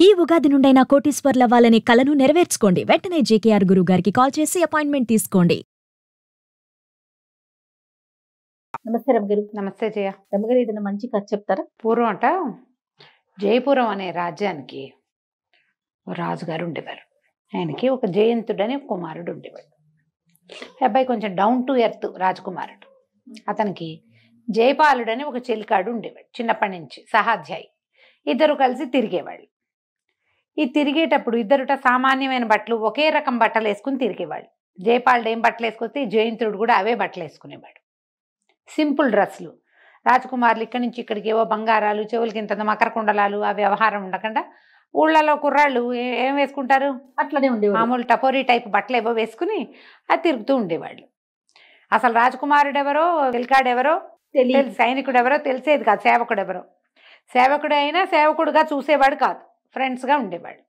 ఈ ఉగాది నుండైనా కోటీశ్వర్లవ్వాలనే కలను నెరవేర్చుకోండి. వెంటనే జేకేఆర్ గురువు గారికి కాల్ చేసి అపాయింట్మెంట్ తీసుకోండి. నమస్తే రమగారు. నమస్తే జయ. రమగారు, ఏదైనా మంచి కథ చెప్తారా? పూర్వం అట జయపురం అనే రాజ్యానికి రాజుగారు ఉండేవారు. ఆయనకి ఒక జయంతుడని కుమారుడు ఉండేవాడు. అబ్బాయి కొంచెం డౌన్ టు ఎర్త్ రాజకుమారుడు. అతనికి జయపాలుడని ఒక చెలికాడు ఉండేవాడు. చిన్నప్పటి నుంచి సహాధ్యాయి. ఇద్దరు కలిసి తిరిగేవాళ్ళు. ఈ తిరిగేటప్పుడు ఇద్దరుట సామాన్యమైన బట్టలు, ఒకే రకం బట్టలు వేసుకుని తిరిగేవాళ్ళు. జయపాలుడు ఏం బట్టలు వేసుకొస్తే జయంతుడు కూడా అవే బట్టలు వేసుకునేవాడు. సింపుల్ డ్రెస్సులు. రాజకుమారులు ఇక్కడి నుంచి ఇక్కడికి ఏవో బంగారాలు, చెవులకి ఇంత మకర కుండలాలు, ఆ వ్యవహారం ఉండకుండా ఊళ్ళలో కుర్రాళ్ళు ఏం వేసుకుంటారు, అట్లనే ఉండేవాడు. మామూలు టపోరీ టైప్ బట్టలు ఏవో వేసుకుని అది తిరుగుతూ ఉండేవాళ్ళు. అసలు రాజకుమారుడు ఎవరో, పిల్కాడెవరో తెలియదు, సైనికుడు ఎవరో తెలిసేది కాదు, సేవకుడు ఎవరో. సేవకుడు అయినా సేవకుడుగా చూసేవాడు కాదు, ఫ్రెండ్స్గా ఉండేవాడు.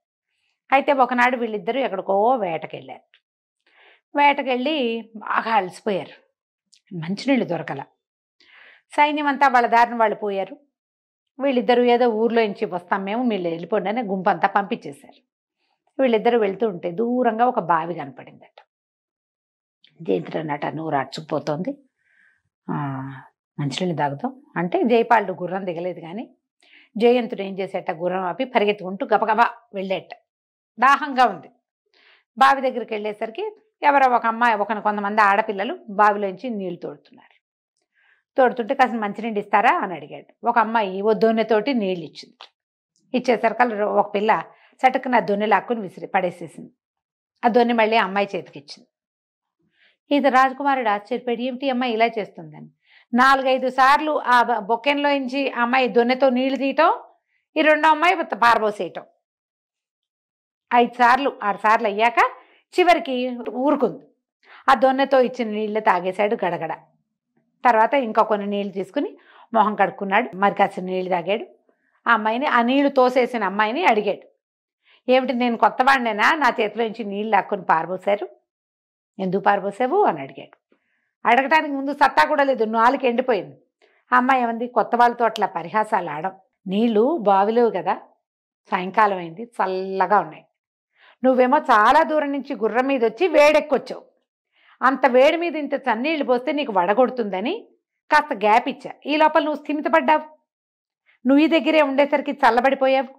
అయితే ఒకనాడు వీళ్ళిద్దరూ ఎక్కడికో వేటకెళ్ళారు. వేటకెళ్ళి బాగా అలసిపోయారు. మంచినీళ్ళు దొరకల. సైన్యం అంతా వాళ్ళ దారిని వాళ్ళు పోయారు. వీళ్ళిద్దరూ ఏదో ఊర్లో నుంచి వస్తాం మేము, మీరు వెళ్ళిపోండి అని గుంపంతా పంపించేశారు. వీళ్ళిద్దరూ వెళ్తూ ఉంటే దూరంగా ఒక బావి కనపడిందట. జయంతుడు అన్నట్టు నూరు అర్చుకుపోతుంది, మంచినీళ్ళు తాగుతాం అంటే జయపాలుడు గుర్రం దిగలేదు. కానీ జయంతుడు ఏం చేసేట, గుర్రం ఆపి పరిగెత్తుకుంటూ గబగబా వెళ్ళేట. దాహంగా ఉంది. బావి దగ్గరికి వెళ్ళేసరికి ఎవరో ఒక అమ్మాయి, కొంతమంది ఆడపిల్లలు బావిలోంచి నీళ్లు తోడుతున్నారు. తోడుతుంటే కాసిన మంచినీళ్ళు ఇస్తారా అని అడిగాడు. ఒక అమ్మాయి ఓ దొన్నెతోటి నీళ్ళు ఇచ్చింది. ఇచ్చేసరికి ఒక పిల్ల చటుకున ఆ దొన్నె లాక్కుని విసిరి పడేసేసింది. ఆ దొన్నె మళ్ళీ అమ్మాయి చేతికి ఇచ్చింది. ఇది రాజకుమారుడు ఆశ్చర్యపడి ఏమిటి అమ్మాయి ఇలా చేస్తుందని 4-5 సార్లు ఆ బొక్కెన్లో నుంచి అమ్మాయి దొన్నెతో నీళ్లు తీయటం, ఈ రెండో అమ్మాయి పారబోసేయటం. 5 సార్లు 6 సార్లు అయ్యాక చివరికి ఊరుకుంది. ఆ దొన్నెతో ఇచ్చిన నీళ్ళు తాగేశాడు గడగడ. తర్వాత ఇంకా కొన్ని నీళ్లు తీసుకుని మొహం కడుక్కున్నాడు. మరి కాసిన నీళ్ళు తాగాడు. ఆ అమ్మాయిని, ఆ నీళ్లు తోసేసిన అమ్మాయిని అడిగాడు, ఏమిటి నేను కొత్తవాడినేనా, నా చేతిలో నుంచి నీళ్ళు లాక్కొని పారబోసారు, ఎందుకు పారబోసావు అని అడిగాడు. అడగటానికి ముందు సత్తా కూడా లేదు, నాలుగు ఎండిపోయింది. ఆ అమ్మాయి ఏమంది, కొత్త వాళ్ళతో అట్లా పరిహాసాలు ఆడం, నీళ్లు బావిలో కదా, సాయంకాలం అయింది, చల్లగా ఉన్నాయి, నువ్వేమో చాలా దూరం నుంచి గుర్రం మీద వచ్చి వేడెక్కొచ్చావు, అంత వేడి మీద ఇంత చన్నీళ్ళు పోస్తే నీకు వడగొడుతుందని కాస్త గ్యాప్ ఇచ్చా, ఈ లోపల నువ్వు స్థిమితపడ్డావు, నువ్వు ఈ దగ్గరే ఉండేసరికి చల్లబడిపోయావు,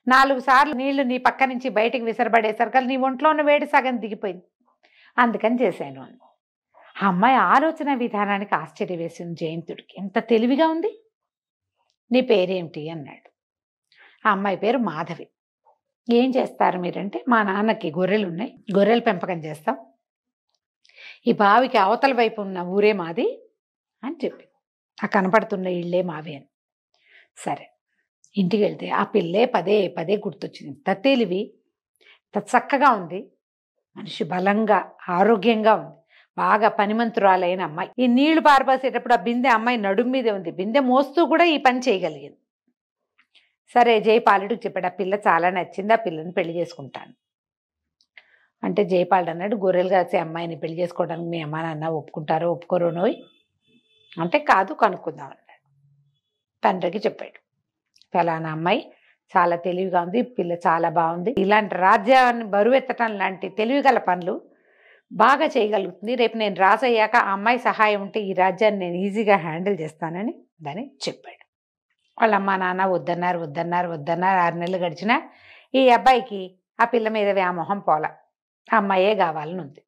4 సార్లు నీళ్లు నీ పక్క నుంచి బయటికి విసరబడేసరికి నీ ఒంట్లో ఉన్న వేడి సగం దిగిపోయింది, అందుకని చేశాను అని. ఆ అమ్మాయి ఆలోచన విధానానికి ఆశ్చర్య వేసింది జయంతుడికి. ఎంత తెలివిగా ఉంది, నీ పేరేమిటి అన్నాడు. ఆ అమ్మాయి పేరు మాధవి. ఏం చేస్తారు మీరంటే, మా నాన్నకి గొర్రెలు ఉన్నాయి, గొర్రెల పెంపకం చేస్తాం, ఈ బావికి అవతల వైపు ఉన్న ఊరే మాది అని చెప్పి, ఆ కనపడుతున్న ఇళ్ళే మావి అని. సరే, ఇంటికి వెళ్తే ఆ పిల్లే పదే పదే గుర్తొచ్చింది. ఇంత తెలివి, ఇంత చక్కగా ఉంది, మనిషి బలంగా ఆరోగ్యంగా ఉంది, బాగా పనిమంతురాలైన అమ్మాయి. ఈ నీళ్లు పారబోసేటప్పుడు ఆ బిందె అమ్మాయి నడుము మీదే ఉంది, బిందె మోస్తూ కూడా ఈ పని చేయగలిగింది. సరే, జయపాలుడికి చెప్పాడు, ఆ పిల్ల చాలా నచ్చింది, ఆ పిల్లని పెళ్లి చేసుకుంటాను అంటే జయపాలుడు అన్నాడు, గొర్రెలు కాసే అమ్మాయిని పెళ్లి చేసుకోవడానికి మీ అమ్మ నాన్న ఒప్పుకుంటారో ఒప్పుకోరో నోయ్ అంటే, కాదు కనుక్కుందాం అన్నాడు. తండ్రికి చెప్పాడు, ఫలానా అమ్మాయి చాలా తెలివిగా ఉంది, పిల్ల చాలా బాగుంది, ఇలాంటి రాజ్యాన్ని బరువెత్తటం లాంటి తెలివిగల పనులు బాగా చేయగలుగుతుంది, రేపు నేను రాసయ్యాక ఆ అమ్మాయి సహాయం ఉంటే ఈ రాజ్యాన్ని నేను ఈజీగా హ్యాండిల్ చేస్తానని దాన్ని చెప్పాడు. వాళ్ళ అమ్మ నాన్న వద్దన్నారు 6 నెలలు గడిచినా ఈ అబ్బాయికి ఆ పిల్ల మీద వ్యామోహం పోల, ఆ అమ్మాయే కావాలని ఉంది.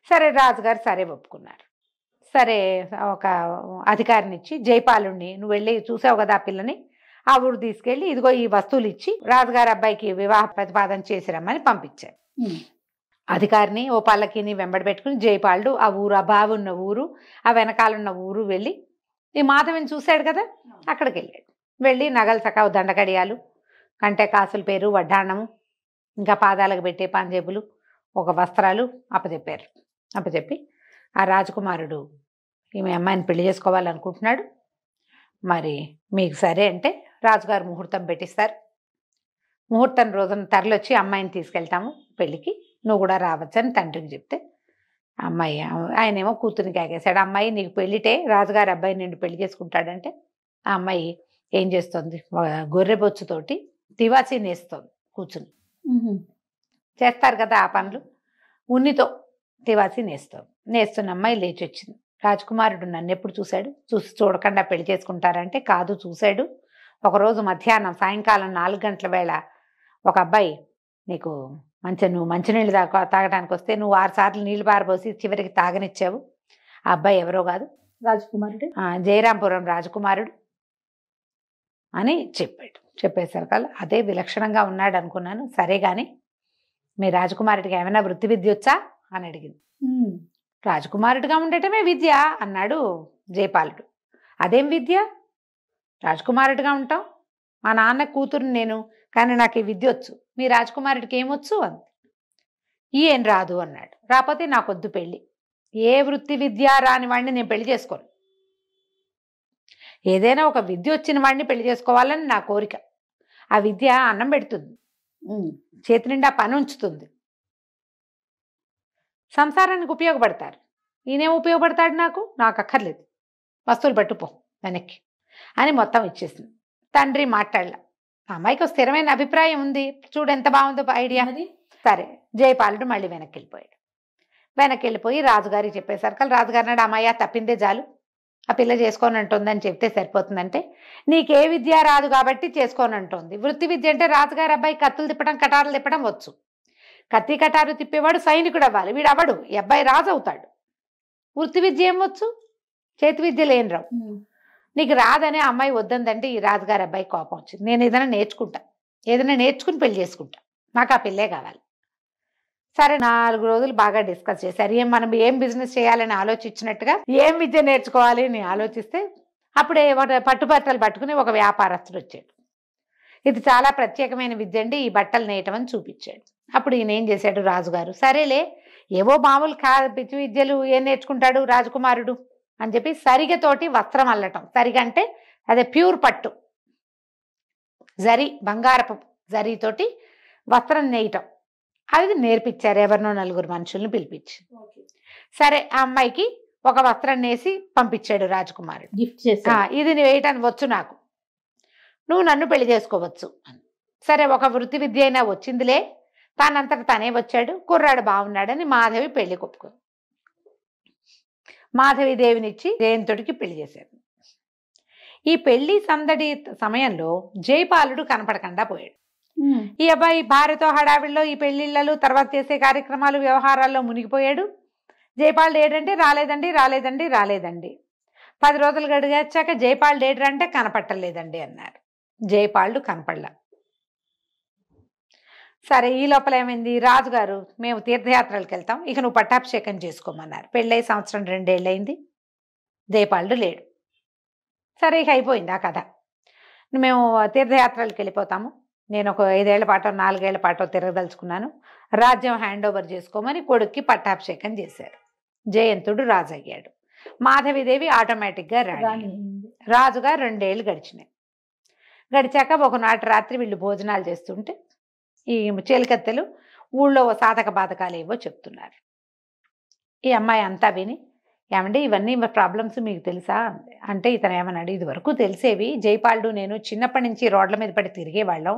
సరే, రాజుగారు సరే ఒప్పుకున్నారు. సరే, ఒక అధికారిని ఇచ్చి జయపాలుడిని, నువ్వు వెళ్ళి చూసావు కదా ఆ పిల్లని, ఆ ఊరు తీసుకెళ్ళి ఇదిగో ఈ వస్తువులు ఇచ్చి రాజుగారి అబ్బాయికి వివాహ ప్రతిపాదన చేసిరమ్మని పంపించారు. అధికారిని ఓ పల్లకిని వెంబడి పెట్టుకుని జయపాలుడు ఆ ఊరు, ఆ బావి ఉన్న ఊరు, ఆ వెనకాలన్న ఊరు వెళ్ళి, ఈ మాధవిని చూశాడు కదా అక్కడికి వెళ్ళాడు. వెళ్ళి నగలు సకావు, దండకడియాలు, కంటే కాసుల పేరు, వడ్డాణము, ఇంకా పాదాలకు పెట్టే పాంజేబులు, ఒక వస్త్రాలు అప్పచెప్పి ఆ రాజకుమారుడు ఈమె అమ్మాయిని పెళ్లి చేసుకోవాలనుకుంటున్నాడు, మరి మీకు సరే అంటే రాజుగారు ముహూర్తం పెట్టిస్తారు, ముహూర్తం రోజున తరలొచ్చి అమ్మాయిని తీసుకెళ్తాము పెళ్ళికి, నువ్వు కూడా రావచ్చని తండ్రికి చెప్తే అమ్మాయి, ఆయనేమో కూతురిని కాగేశాడు. అమ్మాయి నీకు పెళ్ళిటే రాజుగారి అబ్బాయి నిన్ను పెళ్లి చేసుకుంటాడంటే ఆ అమ్మాయి ఏం చేస్తుంది, గొర్రె బొచ్చుతోటి తివాచి నేస్తుంది కూర్చుని. చేస్తారు కదా ఆ పనులు. ఉన్నితో తివాచి నేస్తుంది. నేస్తున్న అమ్మాయి లేచి వచ్చింది. రాజకుమారుడు నన్ను ఎప్పుడు చూశాడు, చూడకుండా పెళ్లి చేసుకుంటారంటే కాదు, చూశాడు. ఒకరోజు మధ్యాహ్నం సాయంకాలం 4 గంటల వేళ ఒక అబ్బాయి నీకు నువ్వు మంచినీళ్ళు తాగడానికి వస్తే నువ్వు 6 సార్లు నీళ్లు పారబోసి చివరికి తాగనిచ్చావు. ఆ అబ్బాయి ఎవరో కాదు, రాజకుమారుడు, జయరాంపురం రాజకుమారుడు అని చెప్పాడు. చెప్పేసరికి అదే విలక్షణంగా ఉన్నాడు అనుకున్నాను. సరే గాని మీ రాజకుమారుడికి ఏమైనా వృత్తి విద్య వచ్చా అని అడిగింది. రాజకుమారుడిగా ఉండటమే విద్య అన్నాడు జయపాలుడు. అదేం విద్య, రాజకుమారుడిగా ఉంటాం, మా నాన్న కూతురు నేను, కానీ నాకు ఈ విద్య వచ్చు, మీ రాజకుమారుడికి ఏమొచ్చు అంది. ఏం రాదు అన్నాడు. రాకపోతే నాకొద్దు పెళ్ళి, ఏ వృత్తి విద్య రాని వాడిని నేను పెళ్లి చేసుకోను, ఏదైనా ఒక విద్య వచ్చిన వాడిని పెళ్లి చేసుకోవాలని నా కోరిక. ఆ విద్య అన్నం పెడుతుంది, చేతి నిండా పని ఉంచుతుంది, సంసారానికి ఉపయోగపడతారు. ఈయనేం ఉపయోగపడతాడు, నాకు అక్కర్లేదు, వస్తువులు పట్టుపో వెనక్కి అని మొత్తం ఇచ్చేసింది. తండ్రి మాట్లాడలే. అమ్మాయికి స్థిరమైన అభిప్రాయం ఉంది, చూడు ఎంత బాగుందో ఐడియా. సరే జయపాలుడు మళ్ళీ వెనక్కి వెళ్ళిపోయి రాజుగారికి చెప్పేసరికి రాజుగారు నాడు అమ్మాయి తప్పిందే చాలు, ఆ పిల్ల చేసుకోనంటుందని చెప్తే సరిపోతుందంటే, నీకే విద్య రాదు కాబట్టి చేసుకోనంటుంది. వృత్తి విద్య అంటే రాజుగారి అబ్బాయి కత్తులు తిప్పడం కటారులు తిప్పడం వచ్చు. కత్తి కటారు తిప్పేవాడు సైనికుడు అవ్వాలి, వీడు అవ్వడు, ఈ అబ్బాయి రాజు అవుతాడు. వృత్తి విద్య ఏం వచ్చు, చేతి విద్యలు ఏం రావు. నీకు రాదనే అమ్మాయి వద్దందంటే ఈ రాజుగారి అబ్బాయి కోపం వచ్చింది. నేను ఏదైనా నేర్చుకుని పెళ్లి చేసుకుంటా, నాకు ఆ పిల్లే కావాలి. సరే 4 రోజులు బాగా డిస్కస్ చేశారు. మనం ఏం బిజినెస్ చేయాలని ఆలోచించినట్టుగా ఏం విద్య నేర్చుకోవాలి అని ఆలోచిస్తే అప్పుడే పట్టుబట్టలు పట్టుకుని ఒక వ్యాపారస్తుడు వచ్చాడు. ఇది చాలా ప్రత్యేకమైన విద్య అండి, ఈ బట్టలు నేయటం అని చూపించాడు. అప్పుడు ఈయన ఏం చేశాడు రాజుగారు, సరేలే ఏవో మామూలు పిచ్చి విద్యలు ఏం నేర్చుకుంటాడు రాజకుమారుడు అని చెప్పి సరిగతోటి వస్త్రం అల్లటం. సరిగ అంటే అదే ప్యూర్ పట్టు, జరీ, బంగారపు జరీతోటి వస్త్రం నేయటం, అది నేర్పించారు. ఎవరినో 4 మనుషుల్ని పిలిపించి. సరే ఆ అమ్మాయికి ఒక వస్త్రం నేసి పంపించాడు రాజకుమారుడు. గిఫ్ట్ చేసి, ఇది వేయటానికి వచ్చు నాకు, నువ్వు నన్ను పెళ్లి చేసుకోవచ్చు అని. సరే ఒక వృత్తి విద్య అయినా వచ్చిందిలే, తానంతట తనే వచ్చాడు, కుర్రాడు బాగున్నాడని మాధవి పెళ్లి కొప్పుకుంది. మాధవిదేవినిచ్చి జయంతుడికి పెళ్లి చేశారు. ఈ పెళ్లి సందడి సమయంలో జయపాలుడు కనపడకుండా పోయాడు. ఈ అబ్బాయి భార్యతో హడావిడిలో ఈ పెళ్లిళ్ళలు తర్వాత చేసే కార్యక్రమాలు వ్యవహారాల్లో మునిగిపోయాడు. జయపాలుడు ఏడంటే రాలేదండి. 10 రోజులు గడిగాక జయపాలుడు ఏడంటే కనపట్టలేదండి అన్నారు. జయపాలుడు కనపడలా. సరే ఈ లోపల ఏమైంది, రాజుగారు మేము తీర్థయాత్రలకు వెళ్తాం, ఇక నువ్వు పట్టాభిషేకం చేసుకోమన్నారు. పెళ్ళై 1 సంవత్సరం 2 ఏళ్ళు అయింది, జయపాలుడు లేడు. సరే ఇక అయిపోయింది ఆ కథ. మేము తీర్థయాత్రలకు వెళ్ళిపోతాము, నేను ఒక 5 ఏళ్ల పాటో 4 ఏళ్ల పాటో తిరగదలుచుకున్నాను, రాజ్యం హ్యాండ్ ఓవర్ చేసుకోమని కొడుక్కి పట్టాభిషేకం చేశారు. జయంతుడు రాజు అయ్యాడు. మాధవిదేవి ఆటోమేటిక్గా రాణి. రాజుగా 2 ఏళ్ళు గడిచినాయి. గడిచాక ఒకనాటి రాత్రి వీళ్ళు భోజనాలు చేస్తుంటే ఈ చేలికత్తెలు ఊళ్ళో సాధక బాధకాలు ఏవో చెప్తున్నారు. ఈ అమ్మాయి అంతా విని, ఏమంటే ఇవన్నీ ప్రాబ్లమ్స్ మీకు తెలుసా అంటే ఇతను ఏమన్నాడు, ఇది వరకు తెలిసేవి, జయపాలుడు నేను చిన్నప్పటి నుంచి రోడ్ల మీద పడి తిరిగేవాళ్ళం,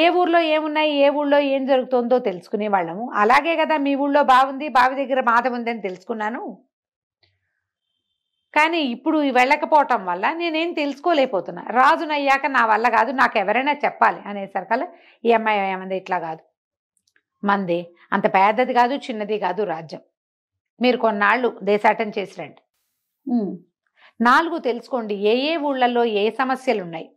ఏ ఊర్లో ఏమున్నాయి ఏ ఊళ్ళో ఏం జరుగుతుందో తెలుసుకునే వాళ్ళము, అలాగే కదా మీ ఊళ్ళో బాగుంది, బావి దగ్గర మాధ ఉందని తెలుసుకున్నాను, కానీ ఇప్పుడు వెళ్ళకపోవటం వల్ల నేనేం తెలుసుకోలేకపోతున్నా, రాజునయ్యాక నా వల్ల కాదు, నాకు ఎవరైనా చెప్పాలి అనేసరికల్లా ఈ అమ్మాయి ఏమంది, ఇట్లా కాదు, మంది అంత పెద్దది కాదు చిన్నది కాదు రాజ్యం, మీరు కొన్నాళ్ళు దేశాటం చేసి రండి, 4 తెలుసుకోండి ఏ ఊళ్ళల్లో ఏ సమస్యలు ఉన్నాయి,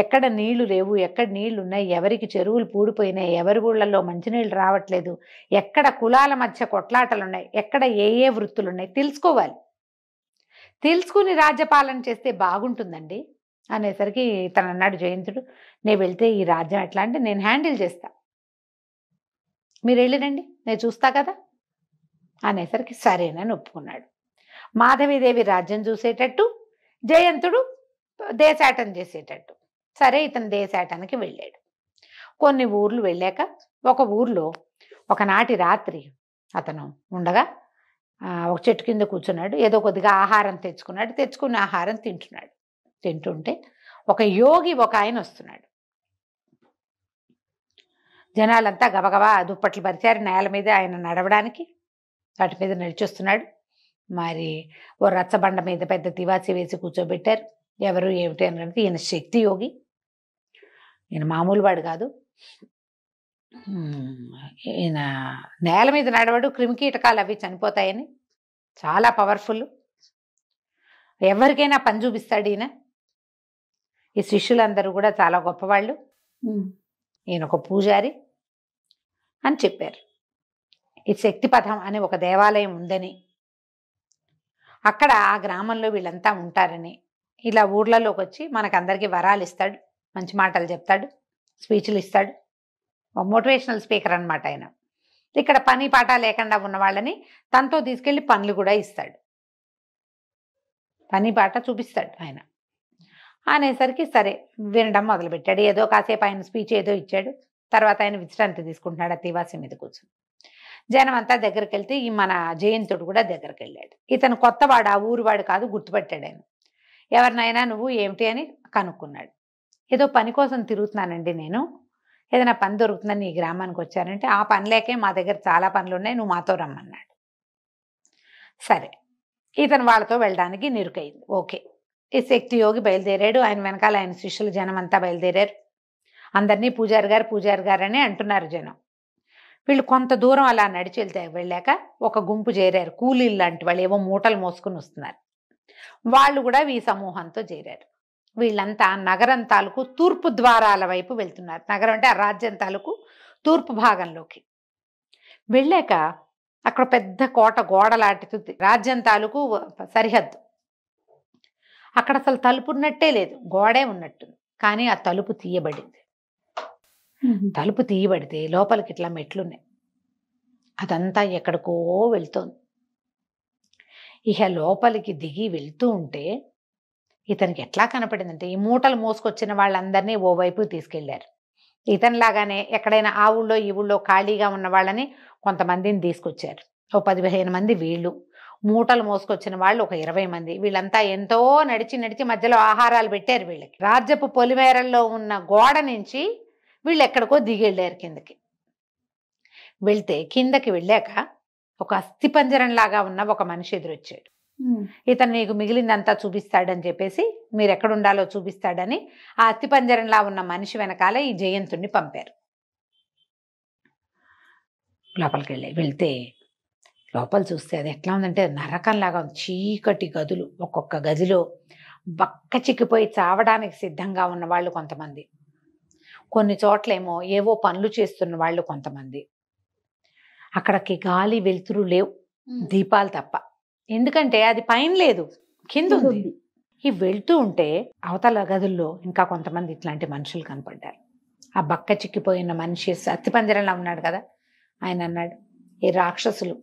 ఎక్కడ నీళ్లు లేవు, ఎక్కడ నీళ్లు ఉన్నాయి, ఎవరికి చెరువులు పూడిపోయినాయి, ఎవరి ఊళ్ళల్లో మంచినీళ్ళు రావట్లేదు, ఎక్కడ కులాల మధ్య కొట్లాటలు ఉన్నాయి, ఎక్కడ ఏ వృత్తులు ఉన్నాయి తెలుసుకోవాలి, తెలుసుకుని రాజ్యపాలన చేస్తే బాగుంటుందండి అనేసరికి తను అన్నాడు జయంతుడు, నేను వెళ్తే ఈ రాజ్యం ఎట్లా అంటే నేను హ్యాండిల్ చేస్తా, మీరు వెళ్ళిరండి నేను చూస్తా కదా అనేసరికి సరేనని ఒప్పుకున్నాడు. మాధవీదేవి రాజ్యం చూసేటట్టు, జయంతుడు దేశాటం చేసేటట్టు. సరే ఇతను దేశాటానికి వెళ్ళాడు. కొన్ని ఊర్లు వెళ్ళాక ఒక ఊర్లో ఒకనాటి రాత్రి అతను ఉండగా ఒక చెట్టు కింద కూర్చున్నాడు, ఏదో కొద్దిగా ఆహారం తెచ్చుకున్నాడు, తెచ్చుకున్న ఆహారం తింటున్నాడు. తింటుంటే ఒక యోగి ఒక ఆయన వస్తున్నాడు. జనాలంతా గబగబా దుప్పట్లు పరిచారు నేల మీద ఆయన నడవడానికి. వాటి మీద నడిచొస్తున్నాడు. మరి ఓ రచ్చబండ మీద పెద్ద తివాచి వేసి కూర్చోబెట్టారు. ఎవరు ఏమిటి అని అంటే ఈయన శక్తి యోగి, ఈయన మామూలు వాడు కాదు. ఈయన నేల మీద నడవడు, క్రిమికీటకాలు అవి చనిపోతాయని చాలా పవర్ఫుల్. ఎవరికైనా పని చూపిస్తాడు ఈయన. ఈ శిష్యులందరూ కూడా చాలా గొప్పవాళ్ళు. ఈయన ఒక పూజారి అని చెప్పారు. ఈ శక్తిపథం అనే ఒక దేవాలయం ఉందని, అక్కడ ఆ గ్రామంలో వీళ్ళంతా ఉంటారని, ఇలా ఊర్లలోకి వచ్చి మనకందరికీ వరాలు ఇస్తాడు, మంచి మాటలు చెప్తాడు, స్పీచ్లు ఇస్తాడు. మోటివేషనల్ స్పీకర్ అనమాట ఆయన. ఇక్కడ పని పాట లేకుండా ఉన్న వాళ్ళని తనతో తీసుకెళ్లి పనులు కూడా ఇస్తాడు, పని పాట చూపిస్తాడు ఆయన. అనేసరికి సరే వినడం మొదలుపెట్టాడు. ఏదో కాసేపు ఆయన స్పీచ్ ఏదో ఇచ్చాడు. తర్వాత ఆయన విశ్రాంతి తీసుకుంటున్నాడు ఆ తివాసి మీద కూర్చొని. జనం అంతా దగ్గరికి వెళ్తే ఈ మన జయంతుడు కూడా దగ్గరికి వెళ్ళాడు. ఇతను కొత్తవాడు, ఆ ఊరివాడు కాదు, గుర్తుపట్టాడు ఆయన. ఎవరినైనా నువ్వు ఏమిటి అని కనుక్కున్నాడు. ఏదో పని కోసం తిరుగుతున్నానండి నేను, ఏదైనా పని దొరుకుతుందని ఈ గ్రామానికి వచ్చానంటే, ఆ పని లేకే మా దగ్గర చాలా పనులు ఉన్నాయి, నువ్వు మాతో రమ్మన్నాడు. సరే ఇతను వాళ్ళతో వెళ్ళడానికి నిరుకైంది. ఓకే, ఈ శక్తి యోగి బయలుదేరాడు. ఆయన వెనకాల ఆయన శిష్యులు జనం అంతా బయలుదేరారు. అందరినీ పూజారి గారు పూజారి గారు అని అంటున్నారు జనం. వీళ్ళు కొంత దూరం అలా నడిచి వెళ్ళాక ఒక గుంపు చేరారు, కూలీలు లాంటి వాళ్ళు, ఏవో మూటలు మోసుకుని వస్తున్నారు. వాళ్ళు కూడా ఈ సమూహంతో చేరారు. వీళ్ళంతా నగరం తాలూకు తూర్పు ద్వారాల వైపు వెళ్తున్నారు. నగరం అంటే ఆ రాజ్యం తాలూకు తూర్పు భాగంలోకి వెళ్ళాక అక్కడ పెద్ద కోట గోడ లాంటిది, రాజ్యం తాలూకు సరిహద్దు. అక్కడ అసలు తలుపు ఉన్నట్టే లేదు, గోడే ఉన్నట్టుంది. కానీ ఆ తలుపు తీయబడింది. తలుపు తీయబడితే లోపలికి ఇట్లా మెట్లున్నాయి. అదంతా ఎక్కడికో వెళ్తోంది. ఇక లోపలికి దిగి వెళ్తూ ఉంటే ఇతనికి ఎట్లా కనపడిందంటే, ఈ మూటలు మోసుకొచ్చిన వాళ్ళందరినీ ఓవైపు తీసుకెళ్లారు. ఇతనిలాగానే ఎక్కడైనా ఆ ఊళ్ళో ఈ ఊళ్ళో ఖాళీగా ఉన్న వాళ్ళని కొంతమందిని తీసుకొచ్చారు. ఓ 15 మంది వీళ్ళు, మూటలు మోసుకొచ్చిన వాళ్ళు ఒక 20 మంది. వీళ్ళంతా ఎంతో నడిచి నడిచి మధ్యలో ఆహారాలు పెట్టారు వీళ్ళకి. రాజ్యపు పొలిమేరల్లో ఉన్న గోడ నుంచి వీళ్ళు ఎక్కడికో దిగి వెళ్ళారు కిందకి. వెళ్తే కిందకి వెళ్ళాక ఒక అస్థిపంజరం లాగా ఉన్న ఒక మనిషి ఎదురొచ్చాడు. ఇతను నీకు మిగిలిందంతా చూపిస్తాడని చెప్పేసి, మీరు ఎక్కడుండాలో చూపిస్తాడని ఆ అస్థిపంజరంలా ఉన్న మనిషి వెనకాల ఈ జయంతుణ్ణి పంపారు. లోపలికి వెళ్తే లోపల చూస్తే అది ఎట్లా ఉందంటే నరకంలాగా ఉంది. చీకటి గదులు, ఒక్కొక్క గదిలో బక్క చిక్కిపోయి చావడానికి సిద్ధంగా ఉన్న వాళ్ళు కొంతమంది, కొన్ని చోట్లేమో ఏవో పనులు చేస్తున్న వాళ్ళు కొంతమంది. అక్కడికి గాలి వెలుతురు లేవు, దీపాలు తప్ప. ఎందుకంటే అది పైన లేదు, కింద ఉంది. ఈ వెళ్తూ ఉంటే అవతల గదుల్లో ఇంకా కొంతమంది ఇట్లాంటి మనుషులు కనపడ్డారు. ఆ బక్క చిక్కిపోయిన మనిషి అస్థిపంజరంలో ఉన్నాడు కదా, ఆయన అన్నాడు, ఈ రాక్షసులు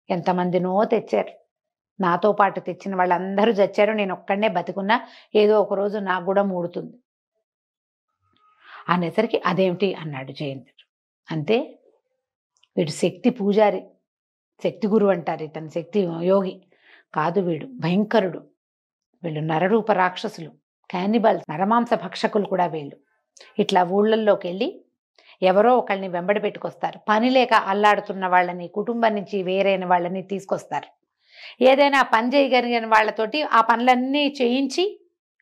ఎంతమందినో తెచ్చారు, నాతో పాటు తెచ్చిన వాళ్ళందరూ చచ్చారు, నేను ఒక్కడనే బతికున్నా, ఏదో ఒక రోజు నాకు కూడా మూడుతుంది అనేసరికి అదేమిటి అన్నాడు జయంతుడు. అంతే, వీడు శక్తి పూజారి, శక్తి గురువు అంటారు, ఇతను శక్తి యోగి కాదు, వీడు భయంకరుడు, వీళ్ళు నరరూప రాక్షసులు, క్యానిబల్, నరమాంస భక్షకులు కూడా వీళ్ళు. ఇట్లా ఊళ్ళల్లోకి వెళ్ళి ఎవరో ఒకళ్ళని వెంబడి పెట్టుకొస్తారు. పని లేక అల్లాడుతున్న వాళ్ళని, కుటుంబం నుంచి వేరైన వాళ్ళని తీసుకొస్తారు. ఏదైనా పని చేయగలిగిన వాళ్ళతోటి ఆ పనులన్నీ చేయించి,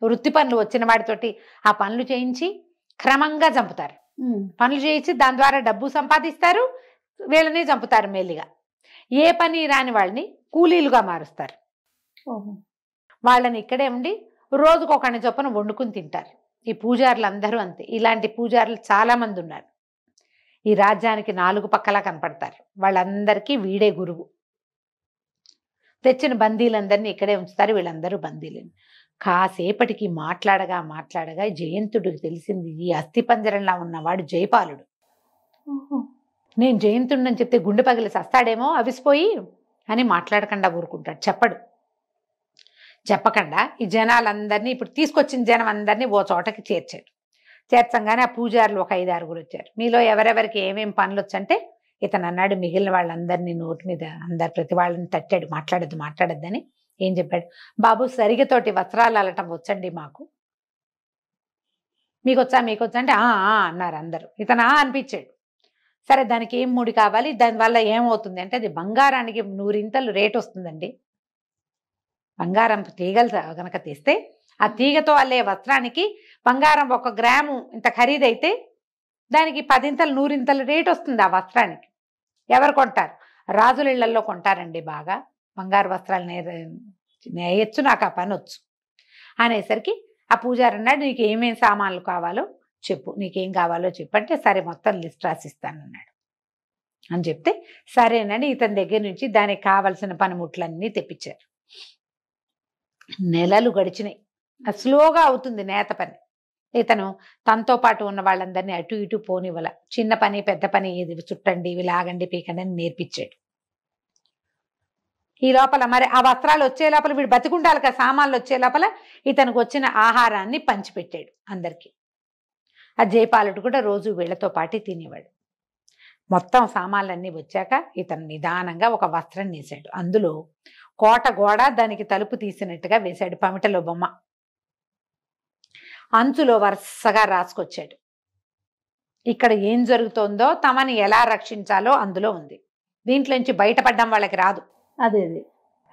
వృత్తి పనులు వచ్చిన వాడితోటి ఆ పనులు చేయించి క్రమంగా చంపుతారు. పనులు చేయించి దాని ద్వారా డబ్బు సంపాదిస్తారు, వీళ్ళని చంపుతారు మెల్లిగా. ఏ పని రాని వాళ్ళని కూలీలుగా మారుస్తారు. వాళ్ళని ఇక్కడే ఉండి రోజుకొకరిని చొప్పున వండుకుని తింటారు. ఈ పూజారులు అందరూ అంతే. ఇలాంటి పూజారులు చాలా మంది ఉన్నారు. ఈ రాజ్యానికి 4 పక్కలా కనపడతారు. వాళ్ళందరికీ వీడే గురువు. తెచ్చిన బందీలందరినీ ఇక్కడే ఉంచుతారు. వీళ్ళందరూ బందీలు. కాసేపటికి మాట్లాడగా మాట్లాడగా జయంతుడికి తెలిసింది, ఈ అస్థిపంజరంలా ఉన్నవాడు జయపాలుడు. నేను జయంతుడిని చెప్తే గుండె పగిలి సస్తాడేమో అవిసిపోయి అని మాట్లాడకుండా ఊరుకుంటాడు, చెప్పడు. చెప్పకుండా ఈ జనాలందరినీ, ఇప్పుడు తీసుకొచ్చిన జనం అందరినీ ఓ చోటకి చేర్చాడు. చేర్చంగానే ఆ పూజారులు ఒక 5-6 వచ్చారు. మీలో ఎవరెవరికి ఏమేం పనులు వచ్చంటే ఇతను అన్నాడు, మిగిలిన వాళ్ళందరినీ నోటి మీద ప్రతి వాళ్ళని తట్టాడు, మాట్లాడద్దని. ఏం చెప్పాడు, బాబు సరిగతోటి వస్త్రాలు అల్లటం వచ్చండి మాకు, మీకొచ్చా మీకొచ్చా అంటే అన్నారు అందరూ. ఇతను అనిపించాడు. సరే దానికి ఏం ముడి కావాలి, దానివల్ల ఏమవుతుంది అంటే అది బంగారానికి 100 రేట్ వస్తుందండి. బంగారం తీగలు గనక తీస్తే ఆ తీగతో అల్లే వస్త్రానికి బంగారం 1 గ్రాము ఇంత ఖరీదైతే దానికి 10 100 రేట్ వస్తుంది ఆ వస్త్రానికి. ఎవరు కొంటారు? రాజుల ఇళ్లలో కొంటారండి బాగా. బంగారు వస్త్రాలు నేయచ్చు, నాకు ఆ పని వచ్చు అనేసరికి ఆ పూజారి అన్నాడు, నీకు ఏమేం సామాన్లు కావాలో చెప్పు, నీకేం కావాలో చెప్పు అంటే, సరే మొత్తం లిస్ట్ రాసిస్తానన్నాడు. అని చెప్తే సరేనండి ఇతని దగ్గర నుంచి దానికి కావలసిన పనిముట్లన్నీ తెప్పించారు. నెలలు గడిచినాయి. స్లోగా అవుతుంది నేత పని. ఇతను తనతో పాటు ఉన్న వాళ్ళందరినీ అటు ఇటు పోనివ్వాల. చిన్న పని పెద్ద పని, ఇది చుట్టండి, ఇవి లాగండి, పీకండి అని నేర్పించాడు. ఈ లోపల మరి ఆ వస్త్రాలు వచ్చే లోపల వీడు బతికుండాలి కదా, సామాన్లు వచ్చే లోపల ఇతనికి వచ్చిన ఆహారాన్ని పంచిపెట్టాడు అందరికీ. ఆ జయపాలుడు కూడా రోజు వీళ్లతో పాటు తినేవాడు. మొత్తం సామాన్లన్నీ వచ్చాక ఇతను నిదానంగా ఒక వస్త్రం నేసాడు. అందులో కోట గోడ దానికి తలుపు తీసినట్టుగా వేశాడు, పమిటలో బొమ్మ. అంచులో వరుసగా రాసుకొచ్చాడు. ఇక్కడ ఏం జరుగుతోందో, తమని ఎలా రక్షించాలో అందులో ఉంది. దీంట్లోంచి బయటపడడం వాళ్ళకి రాదు. అదే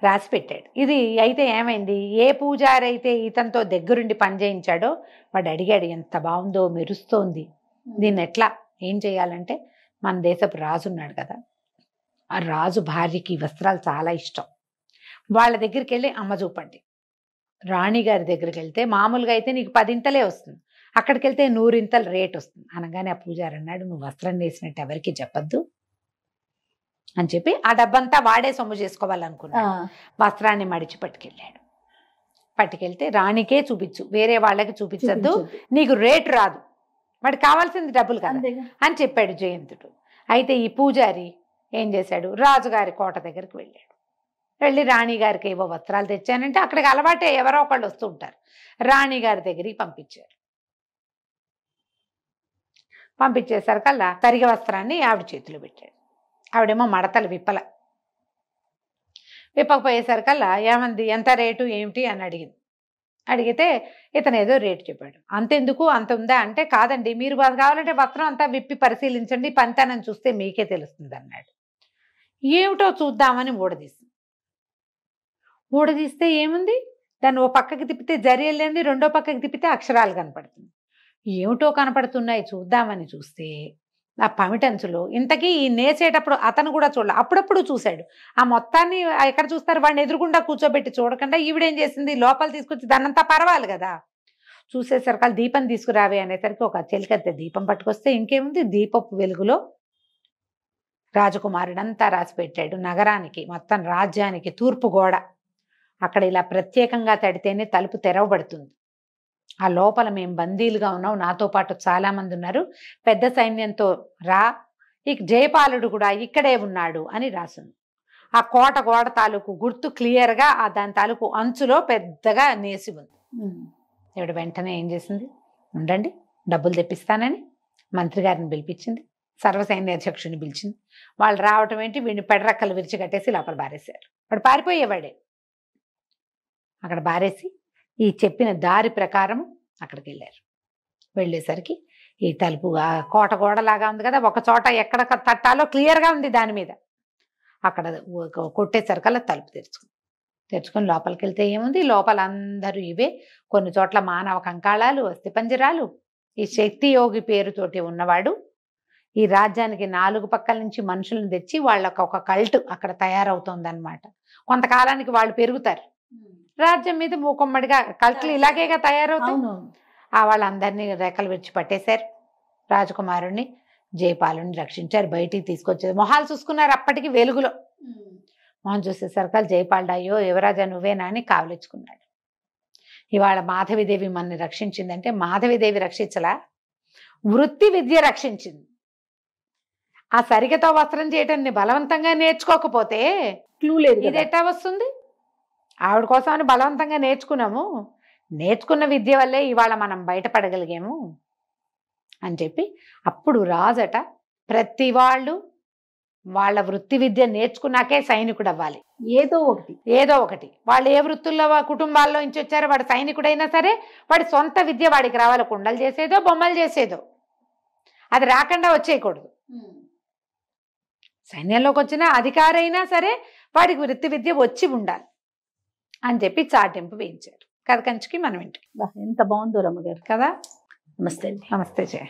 రాసి పెట్టాడు. ఇది అయితే ఏమైంది, ఏ పూజారి అయితే ఇతనితో దగ్గరుండి పని చేయించాడో వాడు అడిగాడు, ఎంత బాగుందో, మెరుస్తోంది, దీన్ని ఎట్లా ఏం చేయాలంటే, మన దేశపు రాజు ఉన్నాడు కదా, ఆ రాజు భార్యకి వస్త్రాలు చాలా ఇష్టం. వాళ్ళ దగ్గరికి వెళ్ళి అమ్మ చూపండి. రాణిగారి దగ్గరికి వెళ్తే మామూలుగా అయితే నీకు 10 వస్తుంది, అక్కడికి వెళ్తే 100 రేట్ వస్తుంది అనగానే ఆ పూజారి అన్నాడు, నువ్వు వస్త్రం వేసినట్టు ఎవరికి చెప్పద్దు అని చెప్పి ఆ డబ్బంతా వాడే సొమ్ము చేసుకోవాలనుకున్నాడు. వస్త్రాన్ని మడిచి పట్టుకెళ్ళాడు. పట్టుకెళ్తే రాణికే చూపించు, వేరే వాళ్ళకి చూపించద్దు, నీకు రేటు రాదు, వాడికి కావాల్సింది డబ్బులు కదా అని చెప్పాడు జయంతుడు. అయితే ఈ పూజారి ఏం చేశాడు, రాజుగారి కోట దగ్గరికి వెళ్ళాడు. వెళ్ళి రాణిగారికి ఏవో వస్త్రాలు తెచ్చానంటే, అక్కడికి అలవాటే ఎవరో ఒకళ్ళు వస్తూ ఉంటారు. రాణిగారి దగ్గరికి పంపించారు. పంపించేసరికల్లా తరిగ వస్త్రాన్ని ఆవిడ చేతిలో పెట్టాడు. ఆవిడేమో మడతలు విప్పకపోయేసరికల్లా ఏమంది, ఎంత రేటు ఏమిటి అని అడిగింది. అడిగితే ఇతను ఏదో రేటు చెప్పాడు. అంతెందుకు, అంత ఉందా అంటే, కాదండి మీరు కావాలంటే వస్త్రం అంతా విప్పి పరిశీలించండి, పంతానని చూస్తే మీకే తెలుస్తుంది అన్నాడు. ఏమిటో చూద్దామని ఊడదీస్తే ఏముంది, దాన్ని ఓ పక్కకి తిప్పితే జరి వెళ్ళింది, రెండో పక్కకి తిప్పితే అక్షరాలు కనపడుతుంది. ఏమిటో కనపడుతున్నాయి చూద్దామని చూస్తే ఆ పమిటంచులో ఇంతకీ ఈ నేసేటప్పుడు అతను కూడా చూడాలి, అప్పుడప్పుడు చూశాడు. ఆ మొత్తాన్ని ఎక్కడ చూస్తారు, వాడిని ఎదురుగుండా కూర్చోబెట్టి చూడకుండా ఈవిడేం చేసింది, లోపల తీసుకొచ్చి దాన్నంతా పరవాలి కదా. చూసేసరికి దీపం తీసుకురావే అనేసరికి ఒక చెలికత్తె దీపం పట్టుకొస్తే ఇంకేముంది, దీపపు వెలుగులో రాజకుమారుడంతా రాసి పెట్టాడు. నగరానికి మొత్తం రాజ్యానికి తూర్పు గోడ, అక్కడ ఇలా ప్రత్యేకంగా తడితేనే తలుపు తెరవబడుతుంది. ఆ లోపల మేము బందీలుగా ఉన్నాం, నాతో పాటు చాలా మంది ఉన్నారు, పెద్ద సైన్యంతో రా, ఇక జయపాలుడు కూడా ఇక్కడే ఉన్నాడు అని రాసింది. ఆ కోట గోడ తాలూకు గుర్తు క్లియర్గా ఆ దాని తాలూకు అంచులో పెద్దగా నేసి ఉంది. ఇవిడ వెంటనే ఏం చేసింది, ఉండండి డబ్బులు తెప్పిస్తానని మంత్రి గారిని పిలిపించింది, సర్వసైన్య అధ్యక్షుడిని పిలిచింది. వాళ్ళు రావటం ఏంటి, వీడిని పెడరక్కలు విరిచి కట్టేసి లోపల బారేశారు. వాడు పారిపోయేవాడే. అక్కడ బారేసి ఈ చెప్పిన దారి ప్రకారం అక్కడికి వెళ్ళారు. వెళ్ళేసరికి ఈ తలుపు కోట గోడలాగా ఉంది కదా, ఒక చోట ఎక్కడ తట్టాలో క్లియర్గా ఉంది దాని మీద. అక్కడ కొట్టేసరికల్లా తలుపు తెరుచుకొని లోపలికి వెళ్తే ఏముంది, లోపల అందరూ ఇవే, కొన్ని చోట్ల మానవ కంకాళాలు, అస్థిపంజరాలు. ఈ శక్తి యోగి పేరుతోటి ఉన్నవాడు ఈ రాజ్యానికి 4 పక్కల నుంచి మనుషులను తెచ్చి వాళ్ళకు ఒక కల్ట్ అక్కడ తయారవుతుంది అనమాట. కొంతకాలానికి వాళ్ళు పెరుగుతారు, రాజ్యం మీద మూకొమ్మడిగా కల్ట్లు ఇలాగేగా తయారవుతాయి. వాళ్ళందరినీ రెక్కలు విడిచి పట్టేశారు. రాజకుమారుణ్ణి జయపాలుని రక్షించారు, బయటికి తీసుకొచ్చారు. మొహాలు చూసుకున్నారు అప్పటికి వెలుగులో. మొహం చూసేసరికి జయపాలుడు, అయ్యో యువరాజా నువ్వేనా అని కావలించుకున్నాడు. ఇవాళ మాధవిదేవి మనని రక్షించిందంటే, మాధవిదేవి రక్షించలా, వృత్తి విద్య రక్షించింది. ఆ సరిగతో వస్త్రం చేయటాన్ని బలవంతంగా నేర్చుకోకపోతే క్లూ లేదు, ఇది ఎట్టా వస్తుంది. ఆవిడ కోసం అని బలవంతంగా నేర్చుకున్నాము, నేర్చుకున్న విద్య వల్లే ఇవాళ మనం బయటపడగలిగాము అని చెప్పి అప్పుడు రాజట ప్రతి వాళ్ళు వాళ్ళ వృత్తి విద్య నేర్చుకున్నాకే సైనికుడు అవ్వాలి. ఏదో ఒకటి ఏదో ఒకటి వాళ్ళు ఏ వృత్తుల్లో కుటుంబాల్లో నుంచి వచ్చారో వాడు సైనికుడైనా సరే వాడి సొంత విద్య వాడికి రావాలి. కుండలు చేసేదో బొమ్మలు చేసేదో అది రాకుండా వచ్చేయకూడదు. సైన్యంలోకి వచ్చిన అధికారైనా సరే వాడికి వృత్తి విద్య వచ్చి ఉండాలి అని చెప్పి చాటింపు వేయించారు. కథ కంచికి మనం ఇంటికి. ఎంత బాగుందో రమ్మగారు కదా. నమస్తే అండి. నమస్తే జయ.